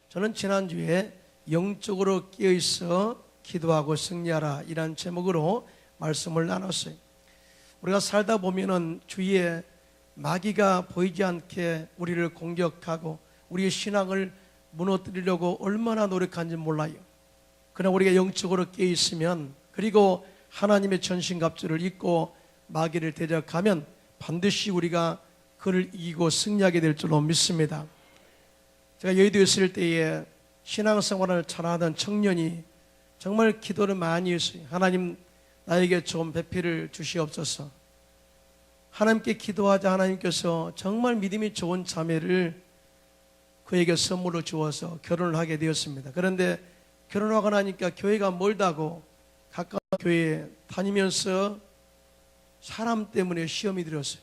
저는 지난주에 영적으로 깨어있어 기도하고 승리하라 이란 제목으로 말씀을 나눴어요. 우리가 살다 보면은 주위에 마귀가 보이지 않게 우리를 공격하고 우리의 신앙을 무너뜨리려고 얼마나 노력하는지 몰라요. 그러나 우리가 영적으로 깨어있으면, 그리고 하나님의 전신갑주를 입고 마귀를 대적하면 반드시 우리가 그를 이기고 승리하게 될 줄로 믿습니다. 제가 여의도에 있을 때에 신앙생활을 잘하던 청년이 정말 기도를 많이 했어요. 하나님, 나에게 좀 배필을 주시옵소서. 하나님께 기도하자 하나님께서 정말 믿음이 좋은 자매를 그에게 선물로 주어서 결혼을 하게 되었습니다. 그런데 결혼하고 나니까 교회가 멀다고 가까운 교회에 다니면서 사람 때문에 시험이 들었어요.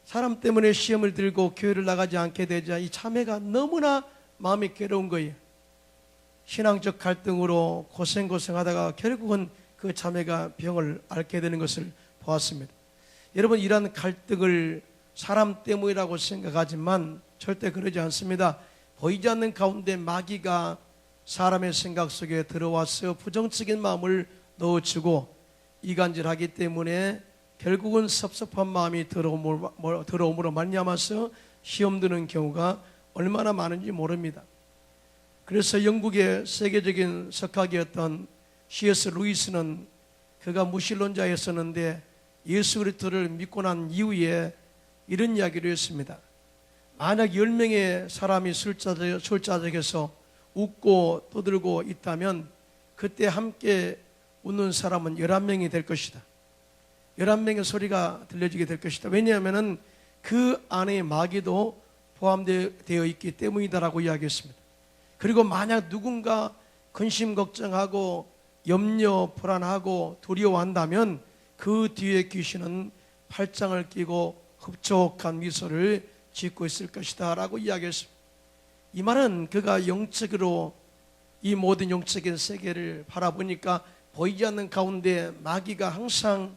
사람 때문에 시험을 들고 교회를 나가지 않게 되자 이 자매가 너무나 마음이 괴로운 거예요. 신앙적 갈등으로 고생하다가 결국은 그 자매가 병을 앓게 되는 것을 보았습니다. 여러분, 이러한 갈등을 사람 때문이라고 생각하지만 절대 그러지 않습니다. 보이지 않는 가운데 마귀가 사람의 생각 속에 들어와서 부정적인 마음을 넣어주고 이간질하기 때문에 결국은 섭섭한 마음이 들어옴으로 말미암아서 시험 드는 경우가 얼마나 많은지 모릅니다. 그래서 영국의 세계적인 석학이었던 C.S. 루이스는, 그가 무신론자였었는데 예수 그리스도를 믿고 난 이후에 이런 이야기를 했습니다. 만약 10명의 사람이 술자석에서 웃고 떠들고 있다면 그때 함께 웃는 사람은 11명이 될 것이다. 11명의 소리가 들려지게 될 것이다. 왜냐하면 그 안에 마귀도 포함되어 있기 때문이다라고 이야기했습니다. 그리고 만약 누군가 근심 걱정하고 염려 불안하고 두려워한다면 그 뒤에 귀신은 팔짱을 끼고 흡족한 미소를 짓고 있을 것이다 라고 이야기했습니다. 이 말은 그가 영적으로 이 모든 영적인 세계를 바라보니까 보이지 않는 가운데 마귀가 항상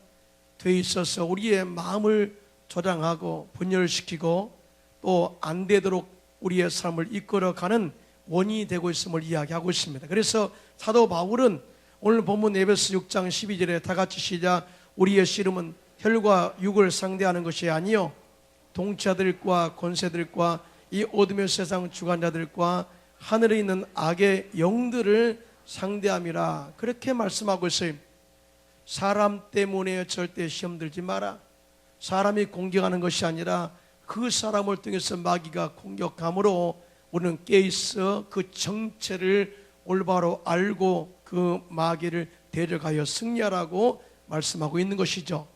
돼 있어서 우리의 마음을 조장하고 분열시키고 또 안 되도록 우리의 삶을 이끌어가는 원인이 되고 있음을 이야기하고 있습니다. 그래서 사도 바울은 오늘 본문 에베소 6장 12절에 다 같이 시작. 우리의 씨름은 혈과 육을 상대하는 것이 아니요 통치자들과 권세들과 이 어둠의 세상 주관자들과 하늘에 있는 악의 영들을 상대함이라, 그렇게 말씀하고 있어요. 사람 때문에 절대 시험 들지 마라. 사람이 공격하는 것이 아니라 그 사람을 통해서 마귀가 공격함으로 우리는 깨어있어 그 정체를 올바로 알고 그 마귀를 대적하여 승리하라고 말씀하고 있는 것이죠.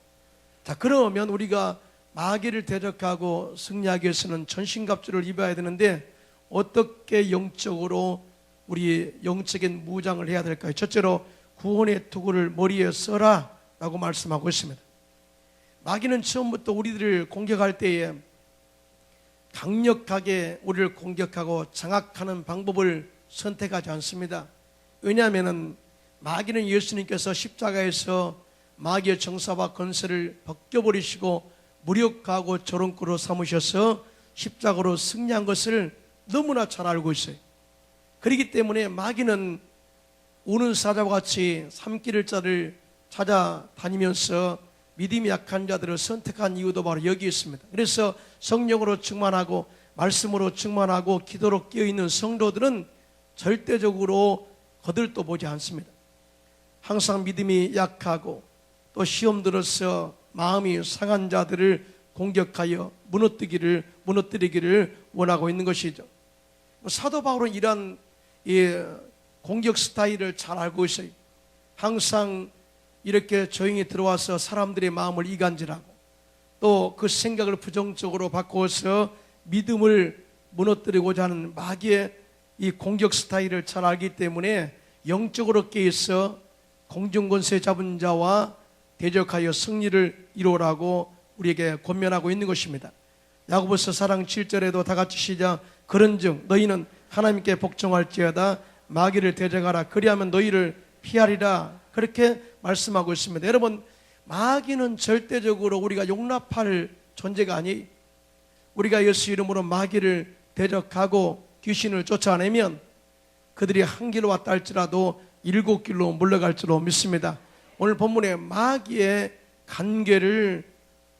자, 그러면 우리가 마귀를 대적하고 승리하기 위해서는 전신갑주를 입어야 되는데 어떻게 영적으로 우리 영적인 무장을 해야 될까요? 첫째로 구원의 투구를 머리에 써라 라고 말씀하고 있습니다. 마귀는 처음부터 우리들을 공격할 때에 강력하게 우리를 공격하고 장악하는 방법을 선택하지 않습니다. 왜냐하면 마귀는 예수님께서 십자가에서 마귀의 정사와 권세를 벗겨버리시고 무력하고 조롱꾼으로 삼으셔서 십자가로 승리한 것을 너무나 잘 알고 있어요. 그렇기 때문에 마귀는 우는 사자와 같이 삼키를 자를 찾아다니면서 믿음이 약한 자들을 선택한 이유도 바로 여기 있습니다. 그래서 성령으로 충만하고 말씀으로 충만하고 기도로 깨어있는 성도들은 절대적으로 거들떠보지 않습니다. 항상 믿음이 약하고 또 시험 들어서 마음이 상한 자들을 공격하여 무너뜨리기를 원하고 있는 것이죠. 사도 바울은 이런 공격 스타일을 잘 알고 있어요. 항상 이렇게 조용히 들어와서 사람들의 마음을 이간질하고 또 그 생각을 부정적으로 바꾸어서 믿음을 무너뜨리고자 하는 마귀의 이 공격 스타일을 잘 알기 때문에 영적으로 깨어서 공중권세 잡은 자와 대적하여 승리를 이루라고 우리에게 권면하고 있는 것입니다. 야고보서 4장 7절에도 다 같이 시작. 그런즉 너희는 하나님께 복종할지어다 마귀를 대적하라. 그리하면 너희를 피하리라. 그렇게 말씀하고 있습니다. 여러분, 마귀는 절대적으로 우리가 용납할 존재가 아니에요. 우리가 예수 이름으로 마귀를 대적하고 귀신을 쫓아내면 그들이 한 길로 왔다 할지라도 7길로 물러갈 줄로 믿습니다. 오늘 본문에 마귀의 간계를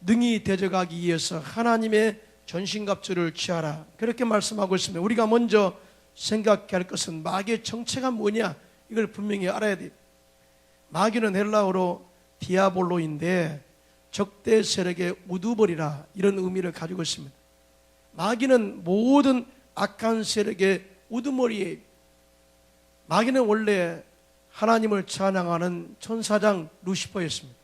능히 대적하기 위해서 하나님의 전신갑주를 취하라, 그렇게 말씀하고 있습니다. 우리가 먼저 생각해야 할 것은 마귀의 정체가 뭐냐, 이걸 분명히 알아야 돼요. 마귀는 헬라어로 디아볼로인데 적대 세력의 우두머리라, 이런 의미를 가지고 있습니다. 마귀는 모든 악한 세력의 우두머리예요. 마귀는 원래 하나님을 찬양하는 천사장 루시퍼였습니다.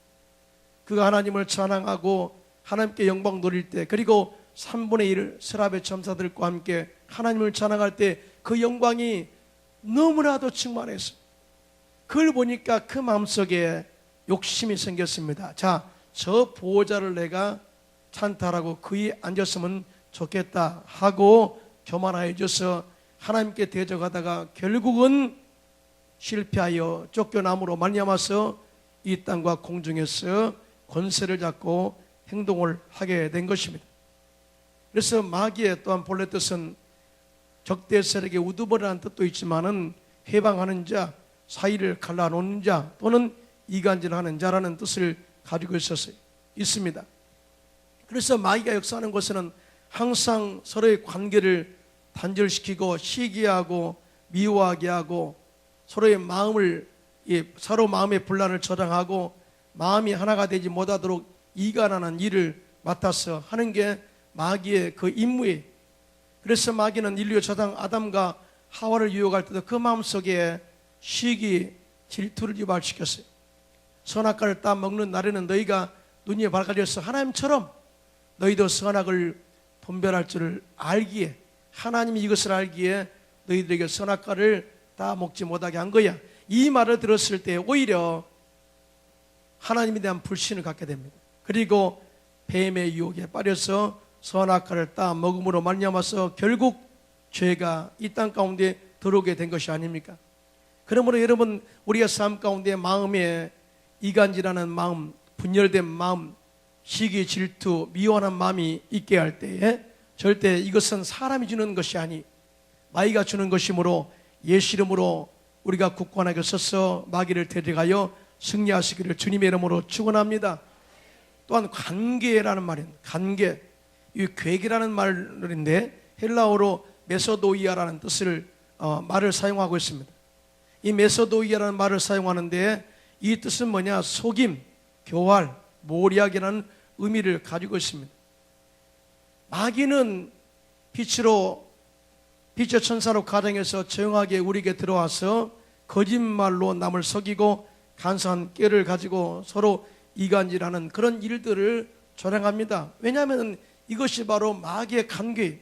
그가 하나님을 찬양하고 하나님께 영광 돌릴 때, 그리고 3분의 1 스랍의 천사들과 함께 하나님을 찬양할 때 그 영광이 너무나도 충만했어요. 그걸 보니까 그 마음속에 욕심이 생겼습니다. 자, 저 보호자를 내가 찬탈하고 그에 앉았으면 좋겠다 하고 교만하여져서 하나님께 대적하다가 결국은 실패하여 쫓겨남으로 말미암아서 이 땅과 공중에서 권세를 잡고 행동을 하게 된 것입니다. 그래서 마귀의 또한 본래 뜻은 적대 세력의 우두머리라는 뜻도 있지만은 해방하는 자, 사이를 갈라놓는 자, 또는 이간질하는 자라는 뜻을 가지고 있습니다. 그래서 마귀가 역사하는 것은 항상 서로의 관계를 단절시키고 시기하고 미워하게 하고 서로의 마음을, 서로 마음의 분란을 저장하고 마음이 하나가 되지 못하도록 이간하는 일을 맡아서 하는 게 마귀의 그 임무예요. 그래서 마귀는 인류의 조상 아담과 하와를 유혹할 때도 그 마음속에 시기, 질투를 유발시켰어요. 선악과를 따 먹는 날에는 너희가 눈이 밝아져서 하나님처럼 너희도 선악을 분별할 줄을 알기에, 하나님이 이것을 알기에 너희들에게 선악과를 따 먹지 못하게 한 거야. 이 말을 들었을 때 오히려 하나님에 대한 불신을 갖게 됩니다. 그리고 뱀의 유혹에 빠져서 선악과를 따 먹음으로 말미암아서 결국 죄가 이 땅 가운데 들어오게 된 것이 아닙니까? 그러므로 여러분, 우리의 삶 가운데 마음에 이간질하는 마음, 분열된 마음, 시기, 질투, 미워하는 마음이 있게 할 때에 절대 이것은 사람이 주는 것이 아니 마귀가 주는 것이므로 예수 이름으로 우리가 굳건하게 서서 마귀를 대적하여 승리하시기를 주님의 이름으로 축원합니다. 또한 관계라는 말입니다. 관계, 이 괴계라는 말인데 헬라어로 메소도이아라는 뜻을 말을 사용하고 있습니다. 이 메소도이아라는 말을 사용하는데 이 뜻은 뭐냐? 속임, 교활, 모략이라는 의미를 가지고 있습니다. 마귀는 빛의 천사로 가정에서 조용하게 우리에게 들어와서 거짓말로 남을 속이고 간사한 꾀를 가지고 서로 이간질하는 그런 일들을 조장합니다. 왜냐하면 이것이 바로 마귀의 관계예요.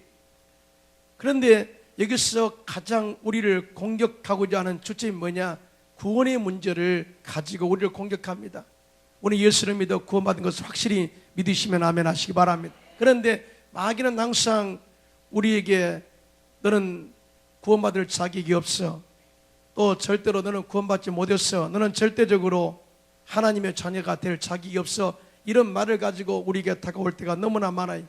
그런데 여기서 가장 우리를 공격하고자 하는 주체는 뭐냐? 구원의 문제를 가지고 우리를 공격합니다. 우리 예수를 믿어 구원받은 것을 확실히 믿으시면 아멘 하시기 바랍니다. 그런데 마귀는 항상 우리에게 너는 구원받을 자격이 없어, 또 절대로 너는 구원받지 못했어, 너는 절대적으로 하나님의 자녀가 될 자격이 없어, 이런 말을 가지고 우리에게 다가올 때가 너무나 많아요.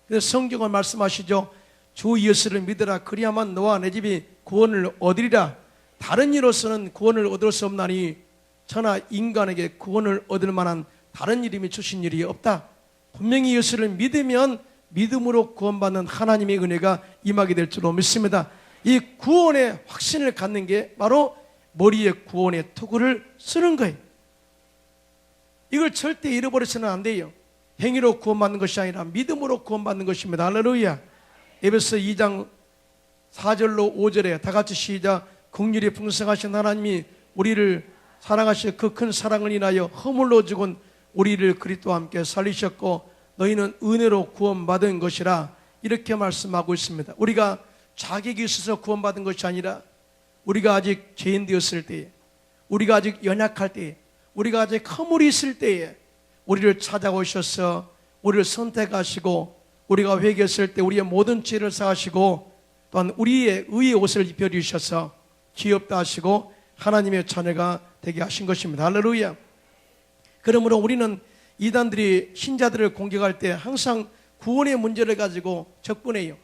그래서 성경은 말씀하시죠. 주 예수를 믿으라, 그리야만 너와 내 집이 구원을 얻으리라. 다른 이로서는 구원을 얻을 수 없나니 천하 인간에게 구원을 얻을 만한 다른 이름이 주신 일이 없다. 분명히 예수를 믿으면 믿음으로 구원받는 하나님의 은혜가 임하게 될 줄로 믿습니다. 이 구원의 확신을 갖는 게 바로 머리에 구원의 토구를 쓰는 거예요. 이걸 절대 잃어버려서는 안 돼요. 행위로 구원받는 것이 아니라 믿음으로 구원받는 것입니다. 할렐루야. 에베소 2장 4절로 5절에 다 같이 시작. 긍휼이 풍성하신 하나님이 우리를 사랑하시어 그 큰 사랑을 인하여 허물로 죽은 우리를 그리스도와 함께 살리셨고 너희는 은혜로 구원받은 것이라, 이렇게 말씀하고 있습니다. 우리가 자격이 있어서 구원받은 것이 아니라 우리가 아직 죄인 되었을 때에, 우리가 아직 연약할 때에, 우리가 아직 허물이 있을 때에 우리를 찾아오셔서 우리를 선택하시고 우리가 회개했을 때 우리의 모든 죄를 사하시고 또한 우리의 의의 옷을 입혀주셔서 귀엽다 하시고 하나님의 자녀가 되게 하신 것입니다. 할렐루야. 그러므로 우리는 이단들이 신자들을 공격할 때 항상 구원의 문제를 가지고 접근해요.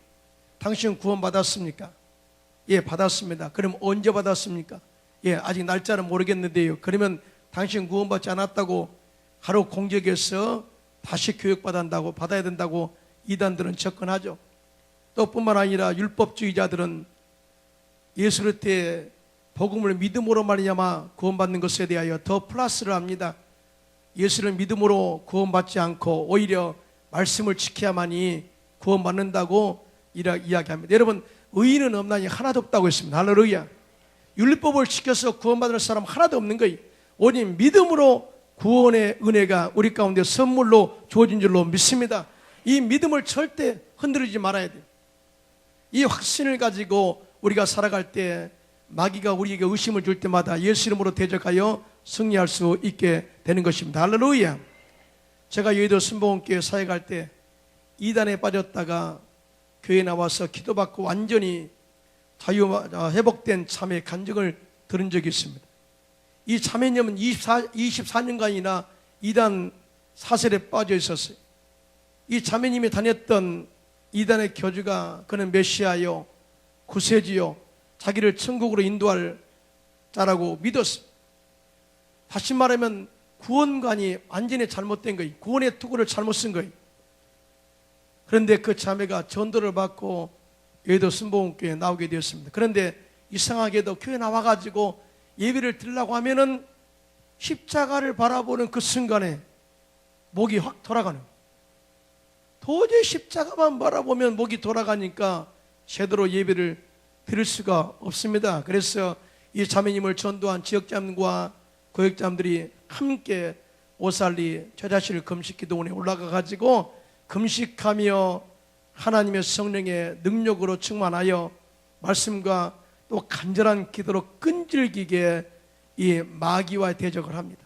당신 구원받았습니까? 예, 받았습니다. 그럼 언제 받았습니까? 예, 아직 날짜는 모르겠는데요. 그러면 당신 구원받지 않았다고 하루 공적에서 다시 받아야 된다고 이단들은 접근하죠. 또 뿐만 아니라 율법주의자들은 예수 그리스도의 복음을 믿음으로 말미암아 구원받는 것에 대하여 더 플러스를 합니다. 예수를 믿음으로 구원받지 않고 오히려 말씀을 지켜야만이 구원받는다고 이야기합니다. 여러분, 의인은 없나니 하나도 없다고 했습니다. 할렐루야. 율법을 지켜서 구원받을 사람 하나도 없는 거예요. 오직 믿음으로 구원의 은혜가 우리 가운데 선물로 주어진 줄로 믿습니다. 이 믿음을 절대 흔들리지 말아야 돼요. 이 확신을 가지고 우리가 살아갈 때 마귀가 우리에게 의심을 줄 때마다 예수 이름으로 대적하여 승리할 수 있게 되는 것입니다. 할렐루야. 제가 여의도 순복음교회 사역할 때 이단에 빠졌다가 교회에 나와서 기도받고 완전히 회복된 참회 간증을 들은 적이 있습니다. 이 참회님은 24년간이나 이단 사슬에 빠져 있었어요. 이 자매님이 다녔던 이단의 교주가 그는 메시아요, 구세주요, 자기를 천국으로 인도할 자라고 믿었어요. 다시 말하면 구원관이 완전히 잘못된 거예요. 구원의 투구를 잘못 쓴 거예요. 그런데 그 자매가 전도를 받고 여의도 순복음교회에 나오게 되었습니다. 그런데 이상하게도 교회 나와가지고 예배를 드리려고 하면은 십자가를 바라보는 그 순간에 목이 확 돌아가는 거예요. 도저히 십자가만 바라보면 목이 돌아가니까 제대로 예배를 드릴 수가 없습니다. 그래서 이 자매님을 전도한 지역장과 고역자들이 함께 오살리 최자실 금식기도원에 올라가가지고 금식하며 하나님의 성령의 능력으로 충만하여 말씀과 또 간절한 기도로 끈질기게 이 마귀와 대적을 합니다.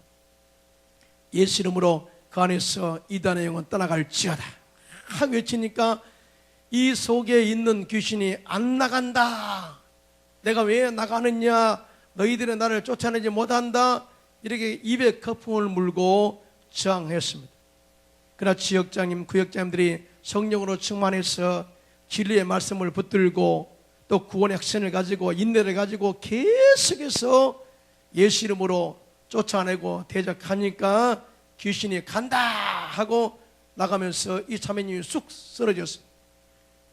예수 이름으로 그 안에서 이단의 영은 떠나갈지어다 하고 외치니까 이 속에 있는 귀신이 안 나간다. 내가 왜 나가느냐? 너희들은 나를 쫓아내지 못한다. 이렇게 입에 거품을 물고 저항했습니다. 그러나 지역장님, 구역장님들이 성령으로 충만해서 진리의 말씀을 붙들고 또 구원의 확신을 가지고 인내를 가지고 계속해서 예수 이름으로 쫓아내고 대적하니까 귀신이 간다 하고 나가면서 이 자매님이 쑥 쓰러졌어요.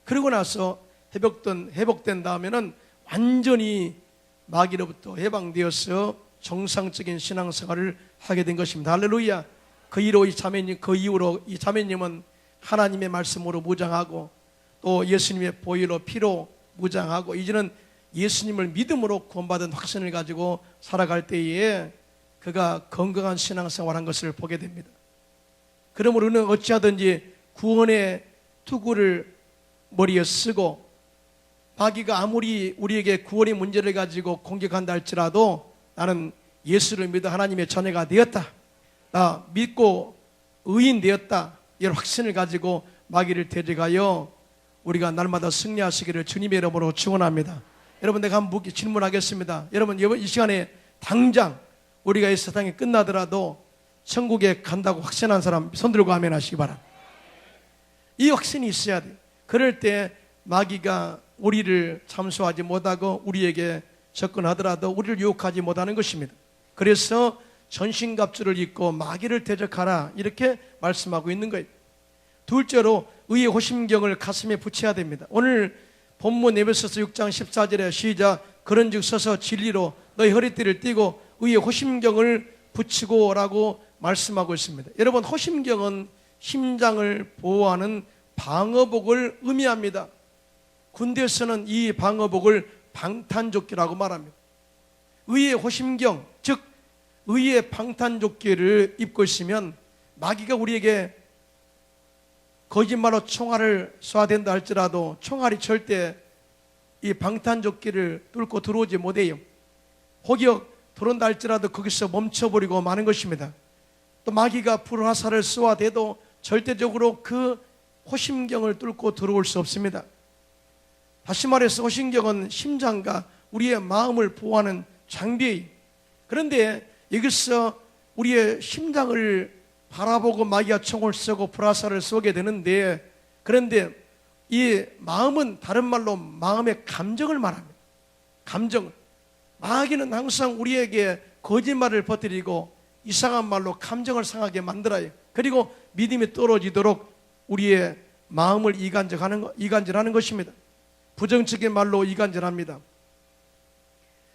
그러고 나서 회복된 다음에는 완전히 마귀로부터 해방되어서 정상적인 신앙생활을 하게 된 것입니다. 할렐루야. 그 이후로 이 자매님은 하나님의 말씀으로 무장하고 또 예수님의 보혈로 피로 무장하고 이제는 예수님을 믿음으로 구원받은 확신을 가지고 살아갈 때에 그가 건강한 신앙생활한 것을 보게 됩니다. 그러므로 우리는 어찌하든지 구원의 투구를 머리에 쓰고 마귀가 아무리 우리에게 구원의 문제를 가지고 공격한다 할지라도 나는 예수를 믿어 하나님의 자녀가 되었다, 나 믿고 의인 되었다, 이런 확신을 가지고 마귀를 대적하여 우리가 날마다 승리하시기를 주님의 이름으로 축원합니다. 여러분, 내가 한번 질문하겠습니다. 여러분, 이 시간에 당장 우리가 이 세상이 끝나더라도 천국에 간다고 확신한 사람 손 들고 아멘 하시기 바랍니다. 이 확신이 있어야 돼요. 그럴 때 마귀가 우리를 참수하지 못하고 우리에게 접근하더라도 우리를 유혹하지 못하는 것입니다. 그래서 전신갑주를 입고 마귀를 대적하라 이렇게 말씀하고 있는 거예요. 둘째로 의의 호심경을 가슴에 붙여야 됩니다. 오늘 본문 에베소서 6장 14절에 시작, 그런즉 서서 진리로 너희 허리띠를 띠고 의의 호심경을 붙이고 라고 말씀하고 있습니다. 여러분, 호심경은 심장을 보호하는 방어복을 의미합니다. 군대에서는 이 방어복을 방탄조끼라고 말합니다. 의의 호심경, 즉 의의 방탄조끼를 입고 있으면 마귀가 우리에게 거짓말로 총알을 쏴야 된다 할지라도 총알이 절대 이 방탄조끼를 뚫고 들어오지 못해요. 혹여 들어온다 할지라도 거기서 멈춰버리고 마는 것입니다. 또 마귀가 불화살을 쏘아대도 절대적으로 그 호심경을 뚫고 들어올 수 없습니다. 다시 말해서 호심경은 심장과 우리의 마음을 보호하는 장비예요. 그런데 여기서 우리의 심장을 바라보고 마귀가 총을 쏘고 불화살을 쏘게 되는데, 그런데 이 마음은 다른 말로 마음의 감정을 말합니다. 감정을. 마귀는 항상 우리에게 거짓말을 퍼뜨리고 이상한 말로 감정을 상하게 만들어요. 그리고 믿음이 떨어지도록 우리의 마음을 이간질하는 것입니다. 부정적인 말로 이간질합니다.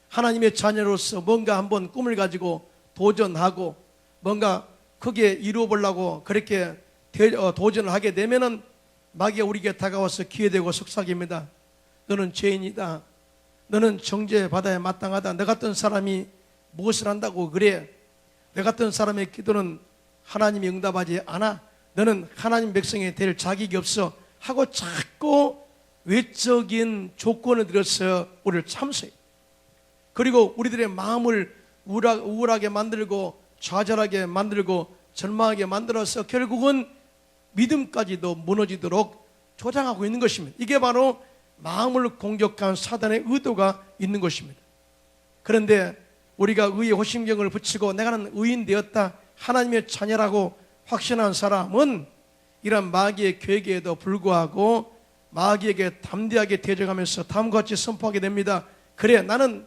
하나님의 자녀로서 뭔가 한번 꿈을 가지고 도전하고 뭔가 크게 이루어보려고 그렇게 도전을 하게 되면은 마귀가 우리에게 다가와서 기회되고 속삭입니다. 너는 죄인이다. 너는 정죄받아야 마땅하다. 너 같은 사람이 무엇을 한다고 그래? 너 같은 사람의 기도는 하나님이 응답하지 않아. 너는 하나님 백성이 될 자격이 없어 하고 자꾸 외적인 조건을 들여서 우리를 참소해. 그리고 우리들의 마음을 우울하게 만들고 좌절하게 만들고 절망하게 만들어서 결국은 믿음까지도 무너지도록 조장하고 있는 것입니다. 이게 바로 마음을 공격한 사단의 의도가 있는 것입니다. 그런데 우리가 의의 호심경을 붙이고 내가는 의인 되었다, 하나님의 자녀라고 확신한 사람은 이런 마귀의 계획에도 불구하고 마귀에게 담대하게 대적하면서 다음과 같이 선포하게 됩니다. 그래, 나는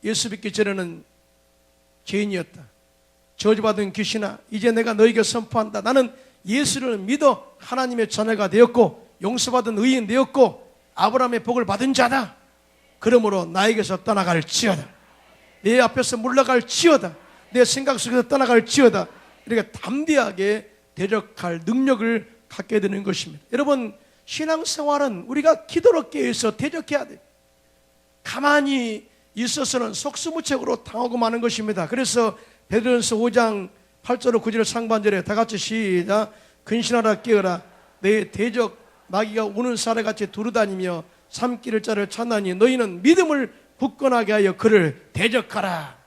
예수 믿기 전에는 죄인이었다. 저주받은 귀신아, 이제 내가 너에게 선포한다. 나는 예수를 믿어 하나님의 자녀가 되었고 용서받은 의인 되었고 아브라함의 복을 받은 자다. 그러므로 나에게서 떠나갈지어다. 내 앞에서 물러갈지어다. 내 생각 속에서 떠나갈지어다. 이렇게 담대하게 대적할 능력을 갖게 되는 것입니다. 여러분, 신앙생활은 우리가 기도로 깨어서 대적해야 돼요. 가만히 있어서는 속수무책으로 당하고 마는 것입니다. 그래서 베드로전서 5장 8절로 9절 상반절에 다 같이 시작. 근신하라 깨어라. 내 대적 마귀가 우는 사례같이 두루다니며 삼키를 자를 찾나니 너희는 믿음을 굳건하게 하여 그를 대적하라.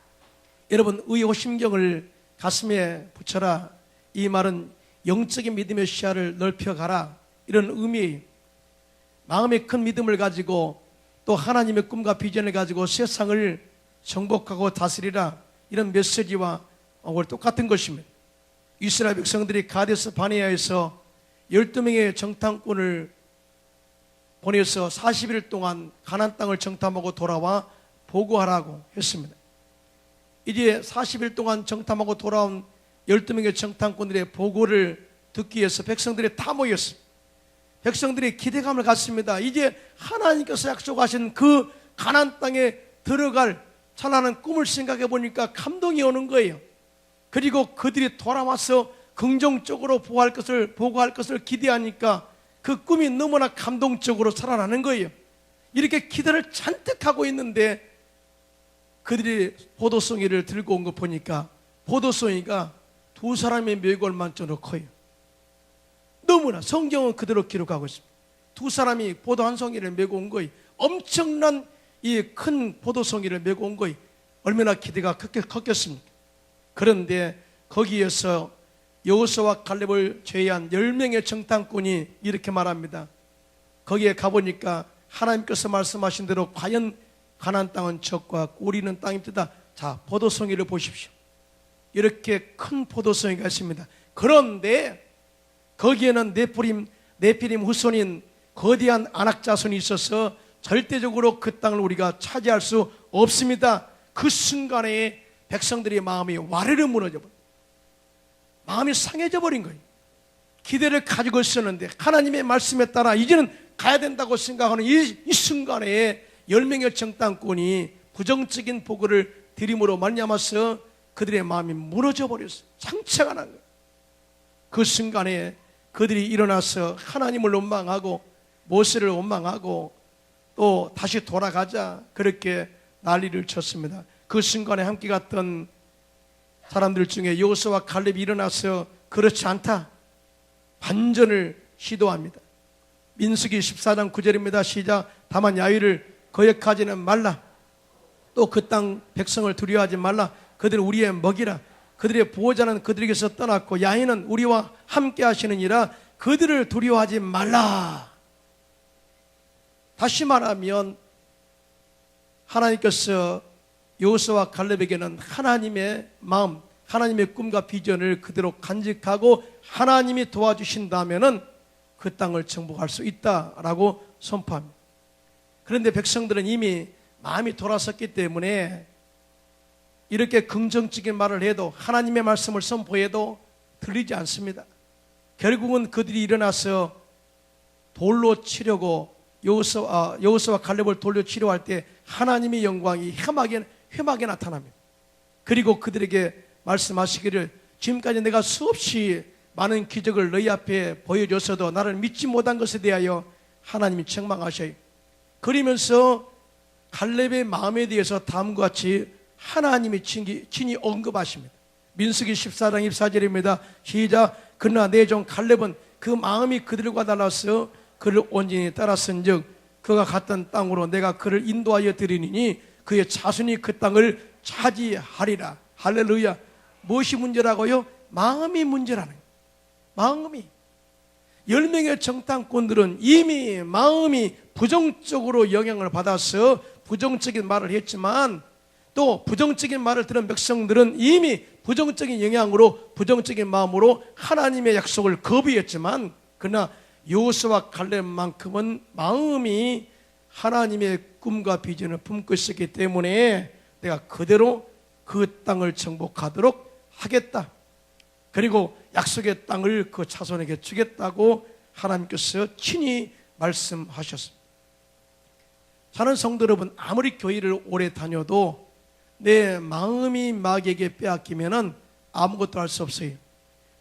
여러분, 의의 호심경을 가슴에 붙여라. 이 말은 영적인 믿음의 시야를 넓혀가라, 이런 의미예요. 마음의 큰 믿음을 가지고 또 하나님의 꿈과 비전을 가지고 세상을 정복하고 다스리라, 이런 메시지와 똑같은 것입니다. 이스라엘 백성들이 가데스 바네아에서 12명의 정탐꾼을 보내서 40일 동안 가나안 땅을 정탐하고 돌아와 보고하라고 했습니다. 이제 40일 동안 정탐하고 돌아온 12명의 정탐꾼들의 보고를 듣기 위해서 백성들이 다 모였습니다. 백성들이 기대감을 갖습니다. 이제 하나님께서 약속하신 그 가나안 땅에 들어갈 찬란한 꿈을 생각해 보니까 감동이 오는 거예요. 그리고 그들이 돌아와서 긍정적으로 보고할 것을 기대하니까 그 꿈이 너무나 감동적으로 살아나는 거예요. 이렇게 기대를 잔뜩 하고 있는데 그들이 포도송이를 들고 온 거 보니까 포도송이가 2사람의 묘골만처럼 커요. 너무나 성경은 그대로 기록하고 있습니다. 2사람이 포도 한 송이를 메고 온 거예요. 엄청난 이 큰 포도송이를 메고 온 거예요. 얼마나 기대가 컸겠습니까? 그런데 거기에서 여호수아와 칼렙을 제외한 10명의 정탐꾼이 이렇게 말합니다. 거기에 가보니까 하나님께서 말씀하신 대로 과연 가나안 땅은 적과 꿀이는 땅입니다. 자, 포도송이를 보십시오. 이렇게 큰 포도송이가 있습니다. 그런데 거기에는 네피림 후손인 거대한 안악자손이 있어서 절대적으로 그 땅을 우리가 차지할 수 없습니다. 그 순간에 백성들의 마음이 와르르 무너져 버린, 마음이 상해져 버린 거예요. 기대를 가지고 있었는데 하나님의 말씀에 따라 이제는 가야 된다고 생각하는 이 순간에 10명의 정탐꾼이 부정적인 보고를 드림으로 말미암아서 그들의 마음이 무너져 버렸어요. 상처가 난 거예요. 그 순간에 그들이 일어나서 하나님을 원망하고 모세를 원망하고 또 다시 돌아가자, 그렇게 난리를 쳤습니다. 그 순간에 함께 갔던 사람들 중에 여호수아와 칼렙이 일어나서 그렇지 않다, 반전을 시도합니다. 민수기 14장 9절입니다. 시작. 다만 야위를 거역하지는 말라. 또 그 땅 백성을 두려워하지 말라. 그들은 우리의 먹이라. 그들의 보호자는 그들에게서 떠났고 야인은 우리와 함께 하시느니라. 그들을 두려워하지 말라. 다시 말하면 하나님께서 여호수아와 칼렙에게는 하나님의 마음, 하나님의 꿈과 비전을 그대로 간직하고 하나님이 도와주신다면은 그 땅을 정복할 수 있다라고 선포합니다. 그런데 백성들은 이미 마음이 돌아섰기 때문에 이렇게 긍정적인 말을 해도, 하나님의 말씀을 선포해도 들리지 않습니다. 결국은 그들이 일어나서 돌로 치려고 여호수아와 갈렙을 돌로 치려 할 때 하나님의 영광이 휘하게 나타납니다. 그리고 그들에게 말씀하시기를, 지금까지 내가 수없이 많은 기적을 너희 앞에 보여줬어도 나를 믿지 못한 것에 대하여 하나님이 책망하셔요. 그러면서 갈렙의 마음에 대해서 다음과 같이 하나님이 친히 언급하십니다. 민수기 14장 24절입니다. 시작. 그러나 내 종 갈렙은 그 마음이 그들과 달라서 그를 온전히 따랐은즉 그가 갔던 땅으로 내가 그를 인도하여 드리니 그의 자손이 그 땅을 차지하리라. 할렐루야. 무엇이 문제라고요? 마음이 문제라는 거예요. 마음이. 10명의 정탐꾼들은 이미 마음이 부정적으로 영향을 받아서 부정적인 말을 했지만, 또 부정적인 말을 들은 백성들은 이미 부정적인 영향으로, 부정적인 마음으로 하나님의 약속을 거부했지만, 그러나 여호수아와 갈렙만큼은 마음이 하나님의 꿈과 비전을 품고 있었기 때문에 내가 그대로 그 땅을 정복하도록 하겠다. 그리고 약속의 땅을 그 자손에게 주겠다고 하나님께서 친히 말씀하셨습니다. 사랑하는 성도 여러분, 아무리 교회를 오래 다녀도 내 마음이 마귀에게 빼앗기면은 아무것도 할 수 없어요.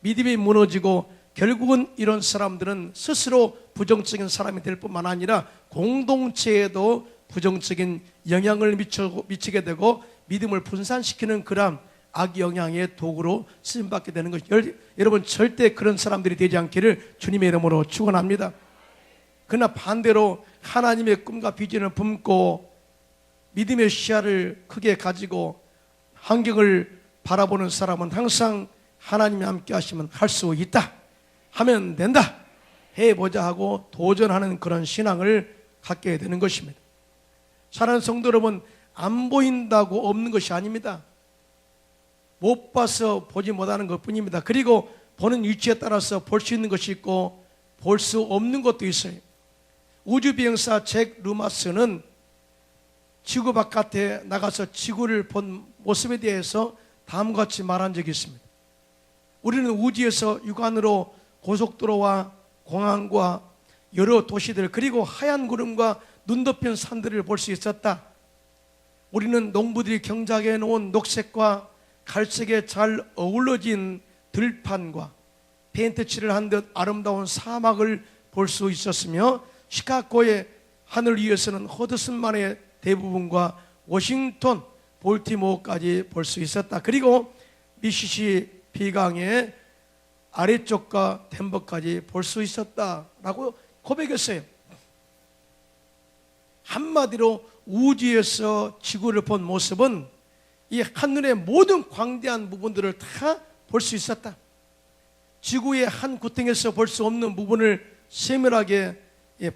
믿음이 무너지고 결국은 이런 사람들은 스스로 부정적인 사람이 될 뿐만 아니라 공동체에도 부정적인 영향을 미치게 되고 믿음을 분산시키는 그런 악 영향의 도구로 쓰임받게 되는 것이죠. 여러분, 절대 그런 사람들이 되지 않기를 주님의 이름으로 축원합니다. 그러나 반대로 하나님의 꿈과 비전을 품고 믿음의 시야를 크게 가지고 환경을 바라보는 사람은 항상 하나님이 함께 하시면 할 수 있다, 하면 된다, 해보자 하고 도전하는 그런 신앙을 갖게 되는 것입니다. 사랑하는 성도 여러분, 안 보인다고 없는 것이 아닙니다. 못 봐서 보지 못하는 것뿐입니다. 그리고 보는 위치에 따라서 볼 수 있는 것이 있고 볼 수 없는 것도 있어요. 우주비행사 잭 루마스는 지구 바깥에 나가서 지구를 본 모습에 대해서 다음과 같이 말한 적이 있습니다. 우리는 우주에서 육안으로 고속도로와 공항과 여러 도시들, 그리고 하얀 구름과 눈 덮인 산들을 볼 수 있었다. 우리는 농부들이 경작해 놓은 녹색과 갈색에 잘 어우러진 들판과 페인트 칠을 한 듯 아름다운 사막을 볼 수 있었으며, 시카고의 하늘 위에서는 허드슨만의 대부분과 워싱턴, 볼티모어까지 볼 수 있었다. 그리고 미시시피 강의 아래쪽과 덴버까지 볼 수 있었다라고 고백했어요. 한마디로 우주에서 지구를 본 모습은 이 하늘의 모든 광대한 부분들을 다 볼 수 있었다. 지구의 한 구덩이에서 볼 수 없는 부분을 세밀하게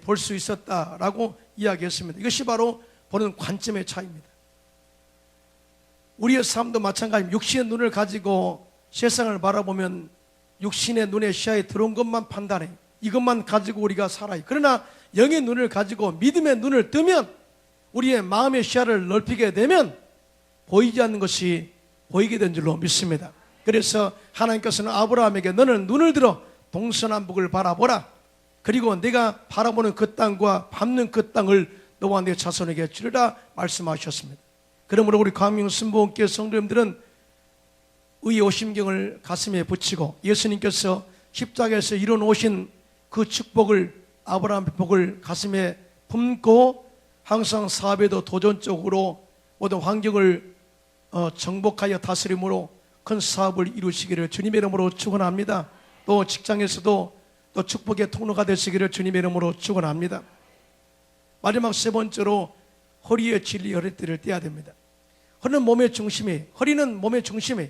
볼 수 있었다라고 이야기했습니다. 이것이 바로 보는 관점의 차이입니다. 우리의 삶도 마찬가지입니다. 육신의 눈을 가지고 세상을 바라보면 육신의 눈의 시야에 들어온 것만 판단해. 이것만 가지고 우리가 살아요. 그러나 영의 눈을 가지고 믿음의 눈을 뜨면, 우리의 마음의 시야를 넓히게 되면 보이지 않는 것이 보이게 된 줄로 믿습니다. 그래서 하나님께서는 아브라함에게 너는 눈을 들어 동서남북을 바라보라. 그리고 내가 바라보는 그 땅과 밟는 그 땅을 너와 내 자손에게 주리라 말씀하셨습니다. 그러므로 우리 광명순복음교회 성도님들은 의의 오심경을 가슴에 붙이고 예수님께서 십자가에서 이뤄놓으신 그 축복을, 아브라함의 복을 가슴에 품고 항상 사업에도 도전적으로 모든 환경을 정복하여 다스림으로 큰 사업을 이루시기를 주님의 이름으로 축원합니다. 또 직장에서도 또 축복의 통로가 되시기를 주님의 이름으로 축원합니다. 마지막 세 번째로 허리에 진리 허리띠를 떼야 됩니다. 허리는 몸의 중심이, 허리는 몸의 중심이.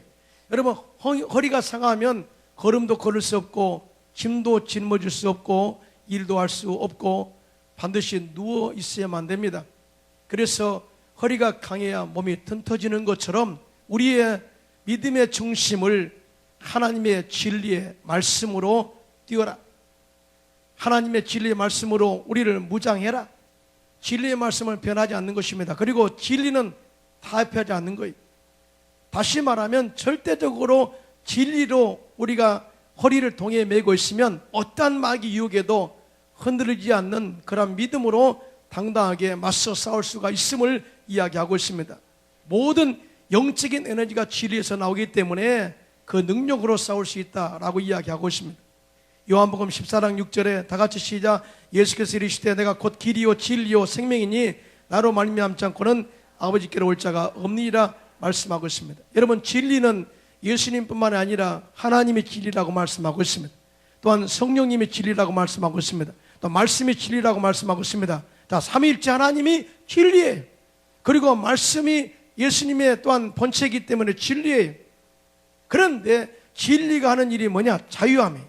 여러분, 허리가 상하면 걸음도 걸을 수 없고 짐도 짊어질 수 없고 일도 할 수 없고 반드시 누워 있어야만 됩니다. 그래서 허리가 강해야 몸이 튼터지는 것처럼 우리의 믿음의 중심을 하나님의 진리의 말씀으로 띄워라. 하나님의 진리의 말씀으로 우리를 무장해라. 진리의 말씀은 변하지 않는 것입니다. 그리고 진리는 타협하지 않는 거예요. 다시 말하면 절대적으로 진리로 우리가 허리를 동에 메고 있으면 어떠한 마귀 유혹에도 흔들리지 않는 그런 믿음으로 당당하게 맞서 싸울 수가 있음을 이야기하고 있습니다. 모든 영적인 에너지가 진리에서 나오기 때문에 그 능력으로 싸울 수 있다라고 이야기하고 있습니다. 요한복음 14장 6절에 다 같이 시작. 예수께서 이르시되 내가 곧 길이요 진리요 생명이니 나로 말미암지 않고는 아버지께로 올 자가 없느니라 말씀하고 있습니다. 여러분, 진리는 예수님뿐만 아니라 하나님의 진리라고 말씀하고 있습니다. 또한 성령님의 진리라고 말씀하고 있습니다. 또 말씀이 진리라고 말씀하고 있습니다. 자, 삼위일체 하나님이 진리예요. 그리고 말씀이 예수님의 또한 본체이기 때문에 진리예요. 그런데 진리가 하는 일이 뭐냐? 자유함이에요.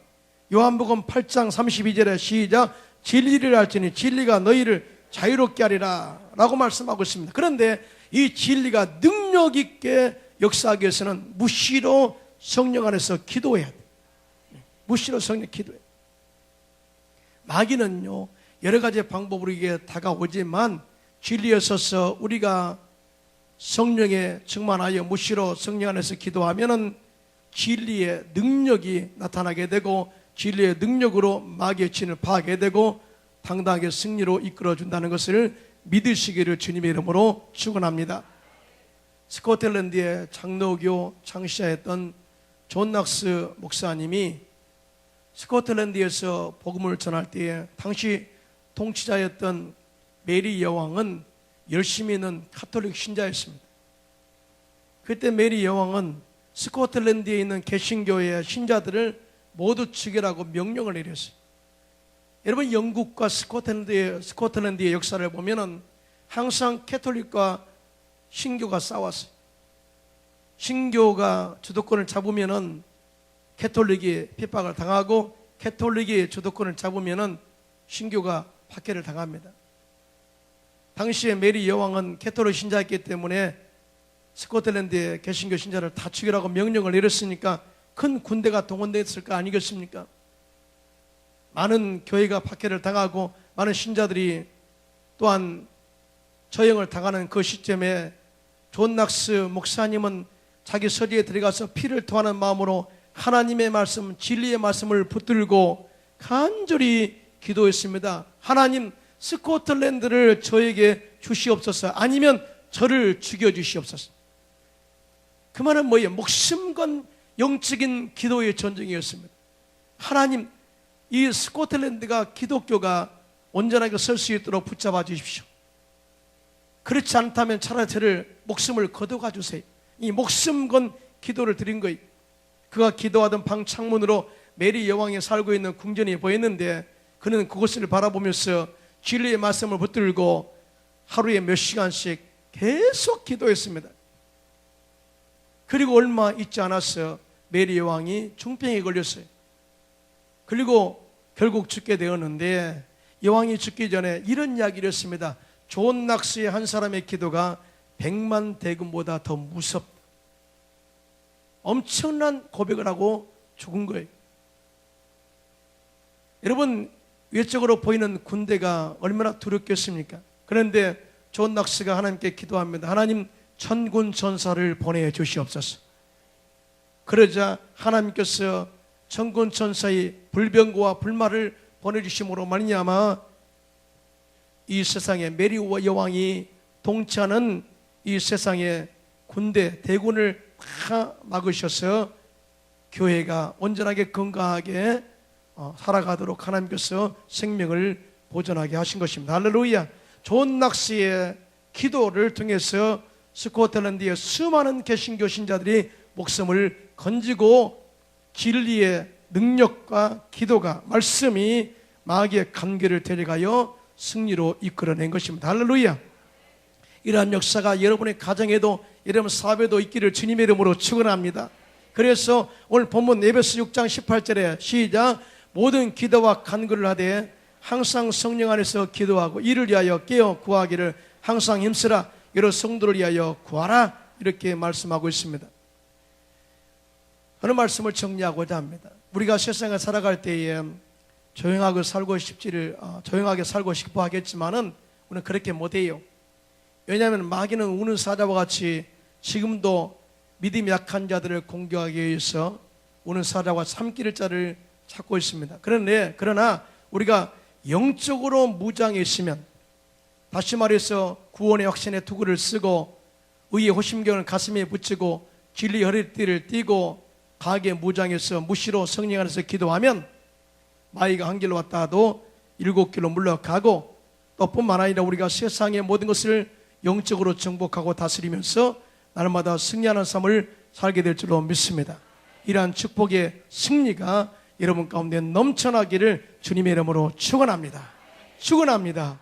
요한복음 8장 32절에 시작. 진리를 알지니 진리가 너희를 자유롭게 하리라 라고 말씀하고 있습니다. 그런데 이 진리가 능력 있게 역사하기 위해서는 무시로 성령 안에서 기도해야 돼요. 무시로 성령 기도해야 돼요. 마귀는요, 여러 가지 방법으로 이게 다가오지만 진리에 서서 우리가 성령에 충만하여 무시로 성령 안에서 기도하면은 진리의 능력이 나타나게 되고 진리의 능력으로 마귀의 진을 파하게 되고 당당하게 승리로 이끌어준다는 것을 믿으시기를 주님의 이름으로 축원합니다. 스코틀랜드의 장로교 창시자였던 존 낙스 목사님이 스코틀랜드에서 복음을 전할 때에 당시 통치자였던 메리 여왕은 열심히 있는 카톨릭 신자였습니다. 그때 메리 여왕은 스코틀랜드에 있는 개신교의 신자들을 모두 죽이라고 명령을 내렸어요. 여러분, 영국과 스코틀랜드의 역사를 보면은 항상 캐톨릭과 신교가 싸웠어요. 신교가 주도권을 잡으면은 캐톨릭이 핍박을 당하고 캐톨릭이 주도권을 잡으면은 신교가 박해를 당합니다. 당시에 메리 여왕은 캐톨릭 신자였기 때문에 스코틀랜드의 개신교 신자를 다 죽이라고 명령을 내렸으니까 큰 군대가 동원됐을 거 아니겠습니까? 많은 교회가 박해를 당하고 많은 신자들이 또한 처형을 당하는 그 시점에 존 낙스 목사님은 자기 서리에 들어가서 피를 토하는 마음으로 하나님의 말씀, 진리의 말씀을 붙들고 간절히 기도했습니다. 하나님, 스코틀랜드를 저에게 주시옵소서, 아니면 저를 죽여주시옵소서. 그 말은 뭐예요? 목숨 건 영적인 기도의 전쟁이었습니다. 하나님, 이 스코틀랜드가 기독교가 온전하게 설 수 있도록 붙잡아 주십시오. 그렇지 않다면 차라리 저를 목숨을 거둬가 주세요. 이 목숨 건 기도를 드린 거예요. 그가 기도하던 방 창문으로 메리 여왕이 살고 있는 궁전이 보였는데 그는 그곳을 바라보면서 진리의 말씀을 붙들고 하루에 몇 시간씩 계속 기도했습니다. 그리고 얼마 있지 않았어 메리 여왕이 중병에 걸렸어요. 그리고 결국 죽게 되었는데 여왕이 죽기 전에 이런 이야기를 했습니다. 존 낙스의 한 사람의 기도가 100만 대군보다 더 무섭다. 엄청난 고백을 하고 죽은 거예요. 여러분, 외적으로 보이는 군대가 얼마나 두렵겠습니까? 그런데 존 낙스가 하나님께 기도합니다. 하나님, 천군 천사를 보내주시옵소서. 그러자 하나님께서 천군 천사의 불병거와 불말을 보내주심으로 말미암아 이 세상에 메리 여왕이 통치하는 이 세상의 군대 대군을 다 막으셔서 교회가 온전하게 건강하게 살아가도록 하나님께서 생명을 보존하게 하신 것입니다. 할렐루야. 존 낙스의 기도를 통해서 스코틀랜드의 수많은 개신교 신자들이 목숨을 건지고 진리의 능력과 기도가 말씀이 마귀의 관계를 데려가요 승리로 이끌어낸 것입니다. 할렐루야. 이러한 역사가 여러분의 가정에도 여러분 사업에도 있기를 주님의 이름으로 축원합니다. 그래서 오늘 본문 에베소 6장 18절에 시작. 모든 기도와 간구를 하되 항상 성령 안에서 기도하고 이를 위하여 깨어 구하기를 항상 힘쓰라. 여러 성도를 위하여 구하라. 이렇게 말씀하고 있습니다. 어느 말씀을 정리하고자 합니다. 우리가 세상에 살아갈 때에 조용하게 살고 싶어 하겠지만은 우리는 그렇게 못해요. 왜냐하면 마귀는 우는 사자와 같이 지금도 믿음이 약한 자들을 공격하기 위해서 우는 사자와 삼킬 자를 찾고 있습니다. 그러나 우리가 영적으로 무장해 있으면, 다시 말해서 구원의 확신의 투구를 쓰고 의의 호심경을 가슴에 붙이고 진리의 허리띠를 띠고 강하게 무장해서 무시로 성령 안에서 기도하면 마귀가 한 길로 왔다 하도 7길로 물러가고, 또 뿐만 아니라 우리가 세상의 모든 것을 영적으로 정복하고 다스리면서 날마다 승리하는 삶을 살게 될 줄로 믿습니다. 이러한 축복의 승리가 여러분 가운데 넘쳐나기를 주님의 이름으로 축원합니다. 축원합니다.